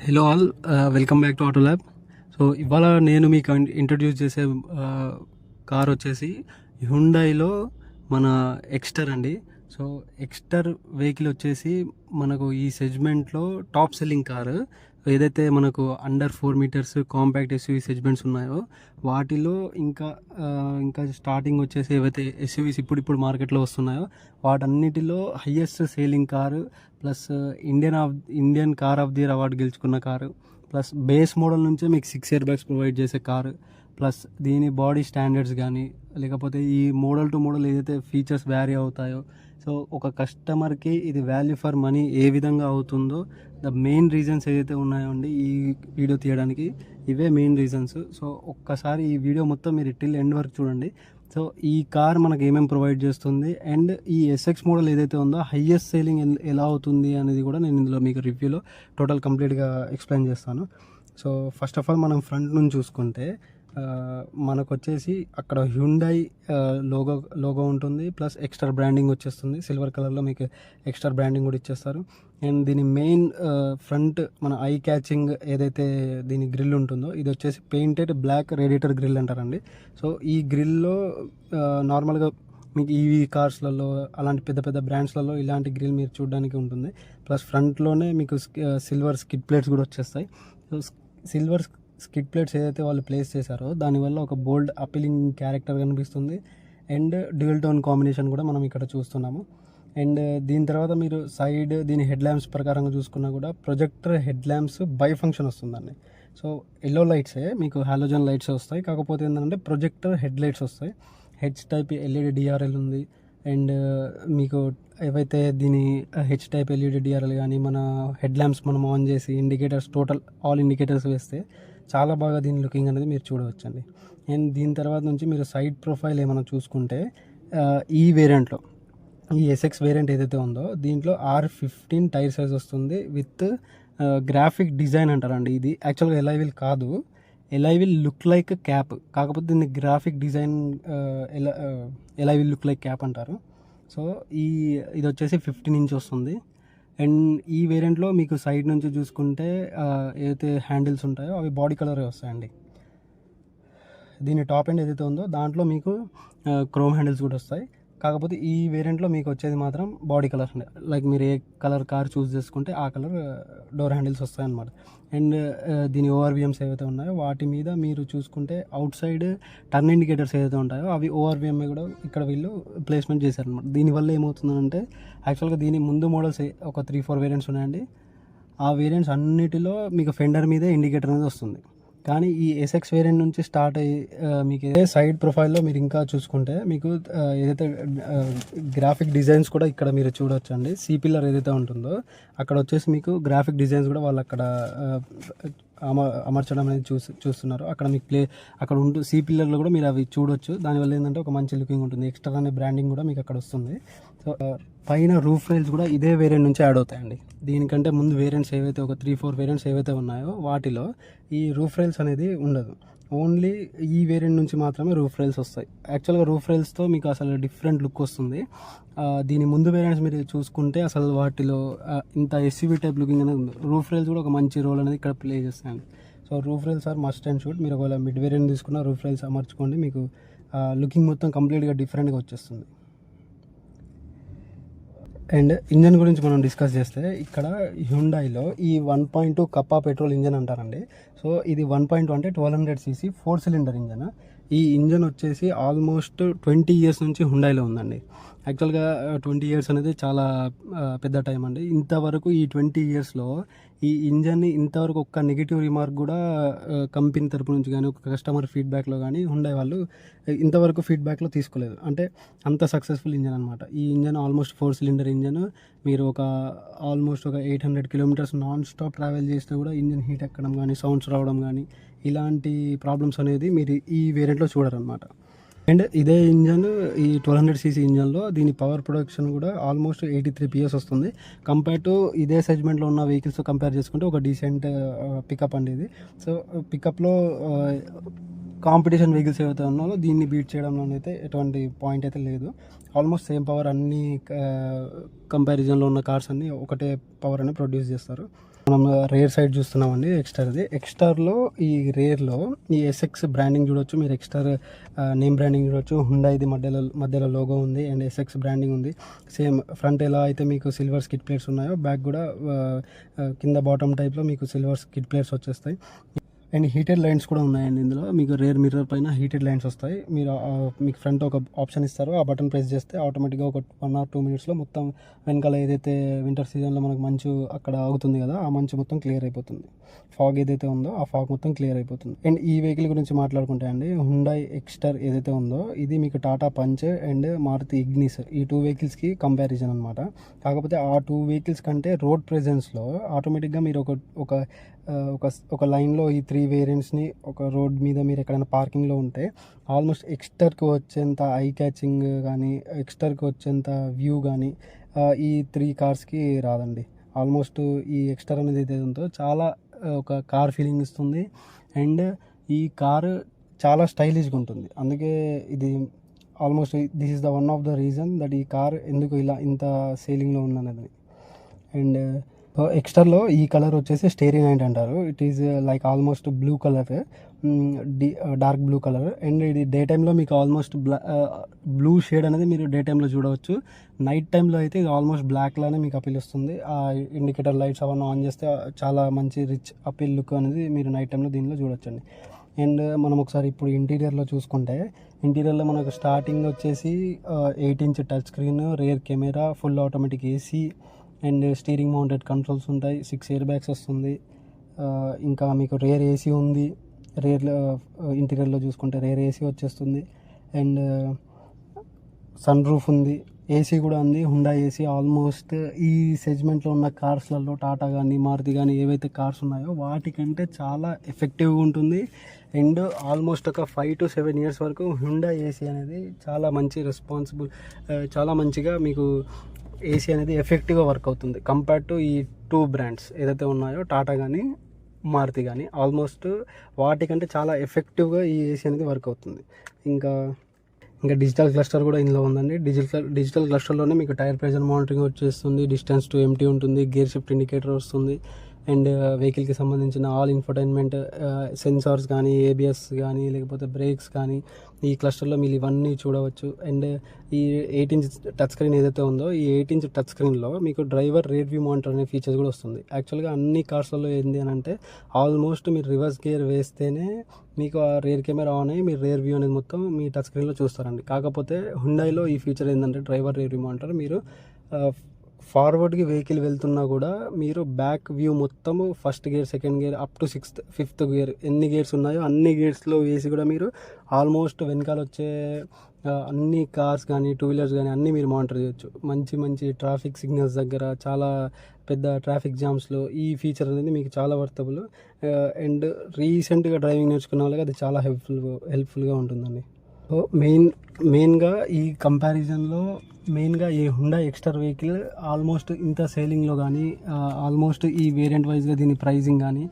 Hello all, welcome back to auto lab. So ఇవాళ నేను మీకు ఇంట్రడ్యూస్ చేసే కార్ వచ్చేసి హ్యుండాయిలో మన ఎక్స్టర్ అండి. సో ఎక్స్టర్ వెహికల్ వచ్చేసి మనకు ఈ సెగ్మెంట్లో టాప్ సెల్లింగ్ కారు. ఏదైతే మనకు under 4 metres compact SUV segments ఉన్నాయో వాటిలో ఇంకా స్టార్టింగ్ వచ్చేసి ఏవైతే ఎస్యూవీస్ ఇప్పుడు మార్కెట్లో వస్తున్నాయో వాటన్నిటిలో highest selling car, plus Indian car of the year award గెలుచుకున్న కారు, ప్లస్ బేస్ మోడల్ నుంచే మీకు 6 ఇయర్ బ్యాగ్స్ ప్రొవైడ్ చేసే కారు, ప్లస్ దీని బాడీ స్టాండర్డ్స్ కానీ లేకపోతే ఈ మోడల్ టు మోడల్ ఏదైతే ఫీచర్స్ వ్యారీ అవుతాయో, సో ఒక కస్టమర్కి ఇది వాల్యూ ఫర్ మనీ ఏ విధంగా అవుతుందో ద మెయిన్ రీజన్స్ ఏదైతే ఉన్నాయో అండి ఈ వీడియో తీయడానికి ఇవే మెయిన్ రీజన్స్. సో ఒక్కసారి ఈ వీడియో మొత్తం మీరు టిల్ ఎండ్ వరకు చూడండి. సో ఈ కార్ మనకు ఏమేమి ప్రొవైడ్ చేస్తుంది అండ్ ఈ ఎస్ఎక్స్ మోడల్ ఏదైతే ఉందో హయ్యెస్ట్ సేలింగ్ ఎలా అవుతుంది అనేది కూడా నేను ఇందులో మీకు రివ్యూలో టోటల్ కంప్లీట్గా ఎక్స్ప్లెయిన్ చేస్తాను. సో ఫస్ట్ ఆఫ్ ఆల్ మనం ఫ్రంట్ నుంచి చూసుకుంటే మనకు వచ్చేసి అక్కడ హ్యుండాయ్ లోగో ఉంటుంది, ప్లస్ ఎక్స్ట్రా బ్రాండింగ్ వచ్చేస్తుంది. సిల్వర్ కలర్లో మీకు ఎక్స్ట్రా బ్రాండింగ్ కూడా ఇచ్చేస్తారు. అండ్ దీని మెయిన్ ఫ్రంట్ మన ఐ క్యాచింగ్ ఏదైతే దీని గ్రిల్ ఉంటుందో ఇది వచ్చేసి పెయింటెడ్ బ్లాక్ రేడియేటర్ గ్రిల్ అంటారండి. సో ఈ గ్రిల్లో నార్మల్గా మీకు ఈవీ కార్స్లలో అలాంటి పెద్ద పెద్ద బ్రాండ్స్లలో ఇలాంటి గ్రిల్ మీరు చూడడానికి ఉంటుంది. ప్లస్ ఫ్రంట్లోనే మీకు సిల్వర్ స్కిడ్ ప్లేట్స్ కూడా వచ్చేస్తాయి. సో సిల్వర్ స్కిడ్ ప్లేట్స్ ఏదైతే వాళ్ళు ప్లేస్ చేశారో దానివల్ల ఒక బోల్డ్ అపీలింగ్ క్యారెక్టర్ కనిపిస్తుంది అండ్ డ్యూయల్ టోన్ కాంబినేషన్ కూడా మనం ఇక్కడ చూస్తున్నాము. అండ్ దీని తర్వాత మీరు సైడ్ దీని హెడ్ ల్యాంప్స్ ప్రకారంగా చూసుకున్నా కూడా projector head lamps by function వస్తుందండి. సో ఎల్లో లైట్సే మీకు హాలోజన్ లైట్స్ వస్తాయి, కాకపోతే ఏంటంటే ప్రొజెక్టర్ హెడ్ లైట్స్ వస్తాయి. హెచ్ టైప్ ఎల్ఈడి డిఆర్ఎల్ ఉంది. అండ్ మీకు ఏవైతే దీని హెచ్ టైప్ ఎల్ఈడి డిఆర్ఎల్ కానీ మన హెడ్ ల్యాంప్స్ మనం ఆన్ చేసి ఇండికేటర్స్ టోటల్ ఆల్ ఇండికేటర్స్ వేస్తే చాలా బాగా దీని లుకింగ్ అనేది మీరు చూడవచ్చండి. అండ్ దీని తర్వాత నుంచి మీరు సైడ్ ప్రొఫైల్ ఏమైనా చూసుకుంటే ఈ వేరియంట్లో ఈ ఎస్ఎక్స్ వేరియంట్ ఏదైతే ఉందో దీంట్లో R15 టైర్ సైజ్ వస్తుంది విత్ గ్రాఫిక్ డిజైన్ అంటారండి. ఇది యాక్చువల్గా ఎలై వీల్ కాదు, alloy wheel look like cap, కాకపోతే దీన్ని graphic design alloy wheel look like cap అంటారు. సో ఇది వచ్చేసి 15 ఇంచ్ వస్తుంది. అండ్ ఈ వేరియంట్లో మీకు సైడ్ నుంచి చూసుకుంటే ఏదైతే హ్యాండిల్స్ ఉంటాయో అవి బాడీ కలరే వస్తాయండి. దీని టాప్ ఎండ్ ఏదైతే ఉందో దాంట్లో మీకు క్రోమ్ హ్యాండిల్స్ కూడా వస్తాయి, కాకపోతే ఈ వేరియంట్లో మీకు వచ్చేది మాత్రం బాడీ కలర్ లైక్ మీరు ఏ కలర్ కార్ చూస్ చేసుకుంటే ఆ కలర్ డోర్ హ్యాండిల్స్ వస్తాయి అన్నమాట. అండ్ దీని ఓఆర్విఎమ్స్ ఏవైతే ఉన్నాయో వాటి మీద మీరు చూసుకుంటే అవుట్ సైడ్ టర్న్ ఇండికేటర్స్ ఏదైతే ఉంటాయో అవి ఓఆర్విఎం కూడా ఇక్కడ వీళ్ళు ప్లేస్మెంట్ చేశారనమాట. దీనివల్ల ఏమవుతుందంటే యాక్చువల్గా దీని ముందు మోడల్స్ ఒక 3-4 వేరియంట్స్ ఉన్నాయండి. ఆ వేరియంట్స్ అన్నిటిలో మీకు ఫెండర్ మీదే ఇండికేటర్ అనేది వస్తుంది. కానీ ఈ ఎస్ఎక్స్ వేరియంట్ నుంచి స్టార్ట్ అయ్యి మీకు ఏదైతే సైడ్ ప్రొఫైల్లో మీరు ఇంకా చూసుకుంటే మీకు ఏదైతే గ్రాఫిక్ డిజైన్స్ కూడా ఇక్కడ మీరు చూడవచ్చు అండి. సి పిల్లర్ ఏదైతే ఉంటుందో అక్కడ వచ్చేసి మీకు గ్రాఫిక్ డిజైన్స్ కూడా వాళ్ళు అక్కడ అమర్చడం అనేది చూస్తున్నారు. అక్కడ మీకు అక్కడ సి పిల్లర్లో కూడా మీరు అవి చూడొచ్చు. దానివల్ల ఏంటంటే ఒక మంచి లుకింగ్ ఉంటుంది. ఎక్స్ట్రా అనే బ్రాండింగ్ కూడా మీకు అక్కడ వస్తుంది. సో పైన రూఫ్ రైల్స్ కూడా ఇదే వేరియంట్ నుంచి యాడ్ అవుతాయండి. దీనికంటే ముందు వేరియంట్స్ ఏవైతే ఒక 3-4 వేరియంట్స్ ఏవైతే ఉన్నాయో వాటిలో ఈ రూఫ్ రైల్స్ అనేది ఉండదు. ఓన్లీ ఈ వేరియంట్ నుంచి మాత్రమే రూఫ్ రైల్స్ వస్తాయి. యాక్చువల్గా రూఫ్ రైల్స్తో మీకు అసలు డిఫరెంట్ లుక్ వస్తుంది. దీని ముందు వేరియంట్స్ మీరు చూసుకుంటే అసలు వాటిలో ఇంత ఎస్యూవీ టైప్ లుకింగ్ అనేది ఉంది. రూఫ్ రైల్స్ కూడా ఒక మంచి రోల్ అనేది ఇక్కడ ప్లే చేస్తాయండి. So roof rails are must and should. మీరు ఒకవేళ మిడ్ వేరియంట్ తీసుకున్న రూఫ్ రైల్స్ అమర్చుకోండి, మీకు లుకింగ్ మొత్తం కంప్లీట్గా డిఫరెంట్గా వచ్చేస్తుంది. అండ్ ఇంజన్ గురించి మనం డిస్కస్ చేస్తే ఇక్కడ హ్యుండాయిలో ఈ 1.2 కప్పా పెట్రోల్ ఇంజన్ అంటారండి. సో ఇది 1.2 అంటే 1200 cc 4 సిలిండర్ ఇంజన్. ఈ ఇంజన్ వచ్చేసి ఆల్మోస్ట్ 20 ఇయర్స్ నుంచి హ్యుండాయిలో ఉందండి. యాక్చువల్గా 20 ఇయర్స్ అనేది చాలా పెద్ద టైం అండి. ఇంతవరకు ఈ 20 ఇయర్స్లో ఈ ఇంజన్ని ఇంతవరకు ఒక్క నెగిటివ్ రిమార్క్ కూడా కంపెనీ తరపు నుంచి కానీ ఒక కస్టమర్ ఫీడ్బ్యాక్లో కానీ హ్యుండాయ్ వాళ్ళు ఇంతవరకు ఫీడ్బ్యాక్లో తీసుకోలేదు. అంటే అంత సక్సెస్ఫుల్ ఇంజన్ అనమాట. ఈ ఇంజన్ ఆల్మోస్ట్ 4 సిలిండర్ ఇంజన్. మీరు ఆల్మోస్ట్ ఒక 800 కిలోమీటర్స్ నాన్ స్టాప్ ట్రావెల్ చేసినా కూడా ఇంజన్ హీట్ ఎక్కడం కానీ సౌండ్స్ రావడం కానీ ఇలాంటి ప్రాబ్లమ్స్ అనేది మీరు ఈ వేరియంట్లో చూడరనమాట. అండ్ ఇదే ఇంజన్ ఈ 1200 cc ఇంజన్లో దీని పవర్ ప్రొడక్షన్ కూడా ఆల్మోస్ట్ 83 PS వస్తుంది. కంపేర్ టు ఇదే సెగ్మెంట్లో ఉన్న వెహికల్స్తో కంపేర్ చేసుకుంటే ఒక డీసెంట్ పికప్ అండి ఇది. సో పికప్లో కాంపిటీషన్ వెహికల్స్ ఏవైతే ఉన్నాయో దీన్ని బీట్ చేయడంలో అయితే ఎటువంటి పాయింట్ అయితే లేదు. ఆల్మోస్ట్ సేమ్ పవర్ అన్ని కంపారిజన్లో ఉన్న కార్స్ అన్నీ ఒకటే పవర్ అని ప్రొడ్యూస్ చేస్తారు. మనం రేర్ సైడ్ చూస్తున్నామండి ఎక్స్టార్లో ఈ రేర్లో ఈ ఎస్ఎక్స్ బ్రాండింగ్ చూడొచ్చు మీరు. ఎక్స్టార్ నేమ్ బ్రాండింగ్ చూడొచ్చు. హుండాయిది మధ్యలో లోగో ఉంది అండ్ ఎస్ఎక్స్ బ్రాండింగ్ ఉంది. సేమ్ ఫ్రంట్ ఎలా అయితే మీకు సిల్వర్ స్కిడ్ ప్లేట్స్ ఉన్నాయో బ్యాక్ కూడా కింద బాటమ్ టైప్లో మీకు సిల్వర్ స్కిడ్ ప్లేట్స్ వచ్చేస్తాయి. అండ్ హీటెడ్ లైన్స్ కూడా ఉన్నాయండి ఇందులో. మీకు రేర్ మిర్రర్ పైన హీటెడ్ లైన్స్ వస్తాయి. మీరు మీకు ఫ్రంట్ ఒక ఆప్షన్ ఇస్తారు, ఆ బటన్ ప్రెస్ చేస్తే ఆటోమేటిక్గా ఒక 1 or 2 minutesలో మొత్తం వెనకాల ఏదైతే వింటర్ సీజన్లో మనకు మంచు అక్కడ ఆగుతుంది కదా, ఆ మంచు మొత్తం క్లియర్ అయిపోతుంది. ఫాగ్ ఏదైతే ఉందో ఆ ఫాగ్ మొత్తం క్లియర్ అయిపోతుంది. అండ్ ఈ వెహికల్ గురించి మాట్లాడుకుంటే అండి, హుండాయ్ ఎక్స్టర్ ఏదైతే ఉందో ఇది మీకు Tata Punch and Maruti Ignis ఈ 2 వెహికల్స్కి కంపారిజన్ అనమాట. కాకపోతే ఆ 2 వెహికల్స్ కంటే రోడ్ ప్రెజెన్స్లో ఆటోమేటిక్గా మీరు ఒక లైన్లో ఈ 3 వేరియంట్స్ని ఒక రోడ్ మీద మీరు ఎక్కడైనా పార్కింగ్లో ఉంటే ఆల్మోస్ట్ ఎక్స్టర్కి వచ్చేంత ఐ క్యాచింగ్ కానీ ఎక్స్టర్కి వచ్చేంత వ్యూ కానీ ఈ 3 కార్స్కి రాదండి. ఆల్మోస్ట్ ఈ ఎక్స్టర్ అనేది ఏదైతే ఉందో చాలా ఒక కార్ ఫీలింగ్ ఇస్తుంది. అండ్ ఈ కారు చాలా స్టైలిష్గా ఉంటుంది. అందుకే ఇది almost this is the one of the reason that ఈ కార్ ఎందుకు ఇలా ఇంత సేలింగ్లో ఉన్నది. అండ్ ఎక్స్టర్లో ఈ కలర్ వచ్చేసి స్టేరీ నైట్ అంటారు. It is like almost blue colour, dark blue colour. And ఇది డే టైంలో మీకు ఆల్మోస్ట్ బ్లూ షేడ్ అనేది మీరు డే టైంలో చూడవచ్చు. నైట్ టైంలో అయితే ఇది ఆల్మోస్ట్ బ్లాక్ లానే మీకు అపీల్ వస్తుంది. ఆ ఇండికేటర్ లైట్స్ అవన్నీ ఆన్ చేస్తే చాలా మంచి రిచ్ అపీల్ లుక్ అనేది మీరు నైట్ టైంలో దీనిలో చూడొచ్చండి. అండ్ మనం ఒకసారి ఇప్పుడు ఇంటీరియర్లో చూసుకుంటే, ఇంటీరియర్లో మనకు స్టార్టింగ్ వచ్చేసి 8 inch touch screen, rear camera, full automatic AC and steering mounted controls ఉంటాయి. 6 air bags వస్తుంది. ఇంకా మీకు రేర్ ఏసీ ఉంది. ఇంటీరియర్లో చూసుకుంటే రేర్ ఏసీ వచ్చేస్తుంది. అండ్ సన్ రూఫ్ ఉంది, ఏసీ కూడా ఉంది. హుండా ఏసీ ఆల్మోస్ట్ ఈ సెగ్మెంట్లో ఉన్న కార్స్లలో టాటా కానీ మారుతి కానీ ఏవైతే కార్స్ ఉన్నాయో వాటికంటే చాలా ఎఫెక్టివ్గా ఉంటుంది. అండ్ ఆల్మోస్ట్ ఒక 5 to 7 years వరకు హుండా ఏసీ అనేది చాలా మంచి రెస్పాన్సిబుల్, చాలా మంచిగా మీకు ఏసీ అనేది ఎఫెక్టివ్గా వర్క్ అవుతుంది కంపేర్ టు ఈ 2 brands ఏదైతే ఉన్నాయో టాటా కానీ మారుతి కానీ. ఆల్మోస్ట్ వాటికంటే చాలా ఎఫెక్టివ్గా ఈ ఏసీ అనేది వర్క్ అవుతుంది. ఇంకా డిజిటల్ క్లస్టర్ కూడా ఇందులో ఉందండి. డిజిటల్ క్లస్టర్లోనే మీకు టైర్ ప్రెజర్ మానిటరింగ్ వచ్చేస్తుంది, డిస్టెన్స్ టు ఎంటీ ఉంటుంది, గేర్ షిఫ్ట్ ఇండికేటర్ వస్తుంది. అండ్ వెహికల్కి సంబంధించిన ఆల్ ఇన్ఫర్టైన్మెంట్ సెన్సార్స్ కానీ ఏబిఎస్ కానీ లేకపోతే బ్రేక్స్ కానీ ఈ క్లస్టర్లో మీరు ఇవన్నీ చూడవచ్చు. అండ్ ఈ 8 inch టచ్ స్క్రీన్ ఏదైతే ఉందో ఈ 8 inch టచ్ స్క్రీన్లో మీకు డ్రైవర్ రేర్ వ్యూ మానిటర్ అనే ఫీచర్స్ కూడా వస్తుంది. యాక్చువల్గా అన్ని కార్స్లలో ఏంది అని అంటే ఆల్మోస్ట్ మీరు రివర్స్ గేర్ వేస్తేనే మీకు ఆ రేర్ కెమెరా ఆన్ అయ్యి మీరు రేర్ వ్యూ అనేది మొత్తం మీ టచ్ స్క్రీన్లో చూస్తారండి. కాకపోతే హుండాయిలో ఈ ఫీచర్ ఏంటంటే డ్రైవర్ రేర్ వ్యూ మానిటర్ మీరు ఫార్వర్డ్కి వెహికల్ వెళ్తున్నా కూడా మీరు బ్యాక్ వ్యూ మొత్తము first gear, second gear up to 6th, 5th gear ఎన్ని గేర్స్ ఉన్నాయో అన్ని గేర్స్లో వేసి కూడా మీరు ఆల్మోస్ట్ వెనకాల వచ్చే అన్ని కార్స్ కానీ 2 wheelers కానీ అన్నీ మీరు మానిటర్ చేయొచ్చు. మంచి ట్రాఫిక్ సిగ్నల్స్ దగ్గర, చాలా పెద్ద ట్రాఫిక్ జామ్స్లో ఈ ఫీచర్ అనేది మీకు చాలా వర్తబుల్. అండ్ రీసెంట్గా డ్రైవింగ్ నేర్చుకున్న వాళ్ళకి అది చాలా హెల్ప్ఫుల్గా ఉంటుందండి. సో మెయిన్గా ఈ కంపారిజన్లో మెయిన్గా ఈ హుండా ఎక్స్టర్ వెహికల్ ఆల్మోస్ట్ ఇంత సేలింగ్లో కానీ ఆల్మోస్ట్ ఈ వేరియంట్ వైజ్గా దీని ప్రైజింగ్ కానీ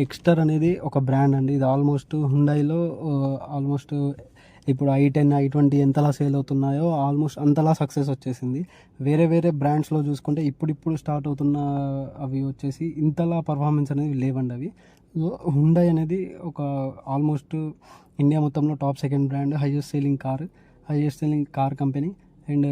ఎక్స్టర్ అనేది ఒక బ్రాండ్ అండి. ఇది ఆల్మోస్ట్ హుండాయిలో ఆల్మోస్ట్ ఇప్పుడు i10, i20 ఎంతలా సేల్ అవుతున్నాయో ఆల్మోస్ట్ అంతలా సక్సెస్ వచ్చేసింది. వేరే బ్రాండ్స్లో చూసుకుంటే ఇప్పుడు స్టార్ట్ అవుతున్న అవి వచ్చేసి ఇంతలా పర్ఫార్మెన్స్ అనేది లేవండి అవి. సో హుండాయ్ అనేది ఒక ఆల్మోస్ట్ ఇండియా మొత్తంలో top 2nd brand, highest selling car company. And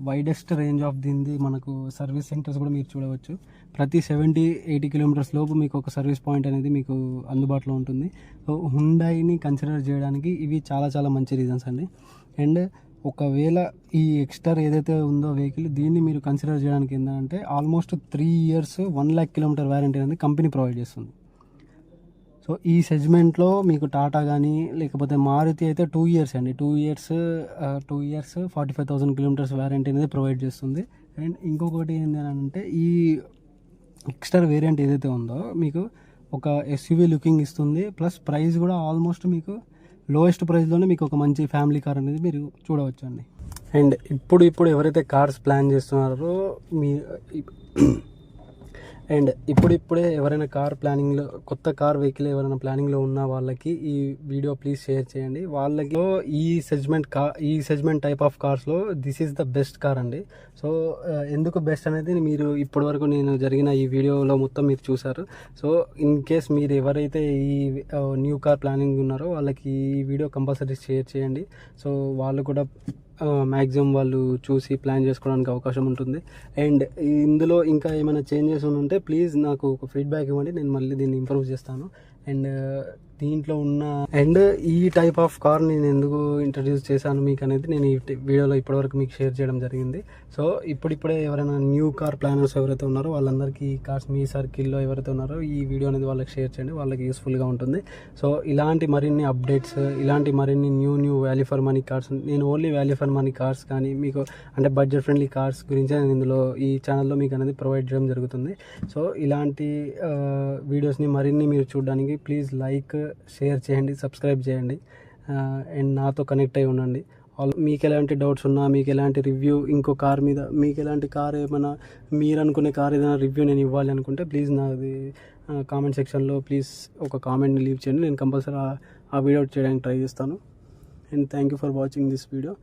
widest range of దీనిది మనకు సర్వీస్ సెంటర్స్ కూడా మీరు చూడవచ్చు. ప్రతి 70-80 kilometers లోపు మీకు ఒక సర్వీస్ పాయింట్ అనేది మీకు అందుబాటులో ఉంటుంది. సో హుండాయిని కన్సిడర్ చేయడానికి ఇవి చాలా మంచి రీజన్స్ అండి. అండ్ ఒకవేళ ఈ ఎక్స్టర్ ఏదైతే ఉందో వెహికల్ దీన్ని మీరు కన్సిడర్ చేయడానికి ఏంటంటే almost 3 years 1 lakh kilometer warranty అనేది కంపెనీ ప్రొవైడ్ చేస్తుంది. సో ఈ సెగ్మెంట్లో మీకు టాటా కానీ లేకపోతే మారుతి అయితే 2 years అండి. 2 years 45,000 kilometers వారంటీ అనేది ప్రొవైడ్ చేస్తుంది. అండ్ ఇంకొకటి ఏంటంటే ఈ ఎక్స్టర్ వేరియంట్ ఏదైతే ఉందో మీకు ఒక ఎస్యూవీ లుకింగ్ ఇస్తుంది. ప్లస్ ప్రైస్ కూడా ఆల్మోస్ట్ మీకు లోయెస్ట్ ప్రైస్లోనే మీకు ఒక మంచి ఫ్యామిలీ కార్ అనేది మీరు చూడవచ్చు అండి. అండ్ ఇప్పుడు ఎవరైతే కార్స్ ప్లాన్ చేస్తున్నారో అండ్ ఇప్పుడిప్పుడే ఎవరైనా కార్ ప్లానింగ్లో, కొత్త కార్ వెహికల్ ఎవరైనా ప్లానింగ్లో ఉన్న వాళ్ళకి ఈ వీడియో ప్లీజ్ షేర్ చేయండి. వాళ్ళకి ఈ సెగ్మెంట్ టైప్ ఆఫ్ కార్స్లో this is the best car అండి. సో ఎందుకు బెస్ట్ అనేది మీరు ఇప్పటివరకు నేను జరిగిన ఈ వీడియోలో మొత్తం మీరు చూసారు. సో ఇన్ కేస్ మీరు ఎవరైతే ఈ న్యూ కార్ ప్లానింగ్ ఉన్నారో వాళ్ళకి ఈ వీడియో కంపల్సరీ షేర్ చేయండి. సో వాళ్ళు కూడా మ్యాక్సిమం వాళ్ళు చూసి ప్లాన్ చేసుకోవడానికి అవకాశం ఉంటుంది. అండ్ ఇందులో ఇంకా ఏమైనా చేంజెస్ ఉంటే ప్లీజ్ నాకు ఒక ఫీడ్బ్యాక్ ఇవ్వండి, నేను మళ్ళీ దీన్ని ఇంప్రూవ్ చేస్తాను. అండ్ దీంట్లో ఉన్న ఈ టైప్ ఆఫ్ కార్ నేను ఎందుకు ఇంట్రడ్యూస్ చేశాను మీకు అనేది నేను ఈ వీడియోలో ఇప్పటివరకు మీకు షేర్ చేయడం జరిగింది. సో ఇప్పుడిప్పుడే ఎవరైనా న్యూ కార్ ప్లానర్స్ ఎవరైతే ఉన్నారో వాళ్ళందరికీ ఈ కార్స్ మీ సర్కిల్లో ఎవరైతే ఉన్నారో ఈ వీడియో అనేది వాళ్ళకి షేర్ చేయండి, వాళ్ళకి యూస్ఫుల్గా ఉంటుంది. సో ఇలాంటి మరిన్ని అప్డేట్స్, ఇలాంటి మరిన్ని new value for money cars, నేను only value for money cars కానీ మీకు అంటే బడ్జెట్ ఫ్రెండ్లీ కార్స్ గురించి నేను ఇందులో ఈ ఛానల్లో మీకు అనేది ప్రొవైడ్ చేయడం జరుగుతుంది. సో ఇలాంటి వీడియోస్ని మరిన్ని మీరు చూడడానికి ప్లీజ్ లైక్, షేర్ చేయండి, సబ్స్క్రైబ్ చేయండి. అండ్ నాతో కనెక్ట్ అయి ఉండండి. మీకు ఎలాంటి డౌట్స్ ఉన్నా, మీకు ఎలాంటి రివ్యూ ఇంకో కార్ మీద, మీకు ఎలాంటి కార్ ఏమైనా మీరు అనుకునే కార్ ఏదైనా రివ్యూ నేను ఇవ్వాలి అనుకుంటే ప్లీజ్ నాది కామెంట్ సెక్షన్లో ప్లీజ్ ఒక కామెంట్ని లీవ్ చేయండి. నేను కంపల్సరీ ఆ వీడియో చేయడానికి ట్రై చేస్తాను. And thank you for watching this video.